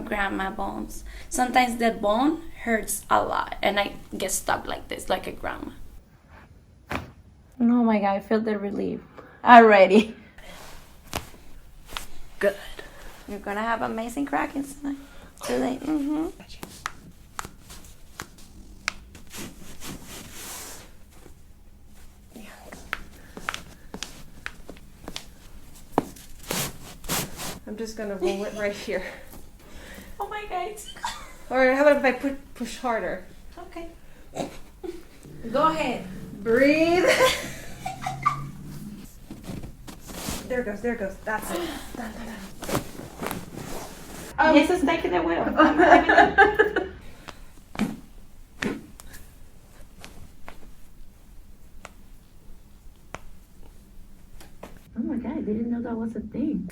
grandma bones. Sometimes the bone hurts a lot and I get stuck like this, like a grandma. Oh my God, I feel the relief already. Good. You're gonna have amazing crackles tonight. Today. Mm-hmm. I'm just gonna roll it right here. Oh my God. Or how about if I push harder? Okay. Go ahead. Breathe. There it goes, there it goes. That's it. Done, done, done. Yes, it's taking the wheel. Oh my God, I didn't know that was a thing.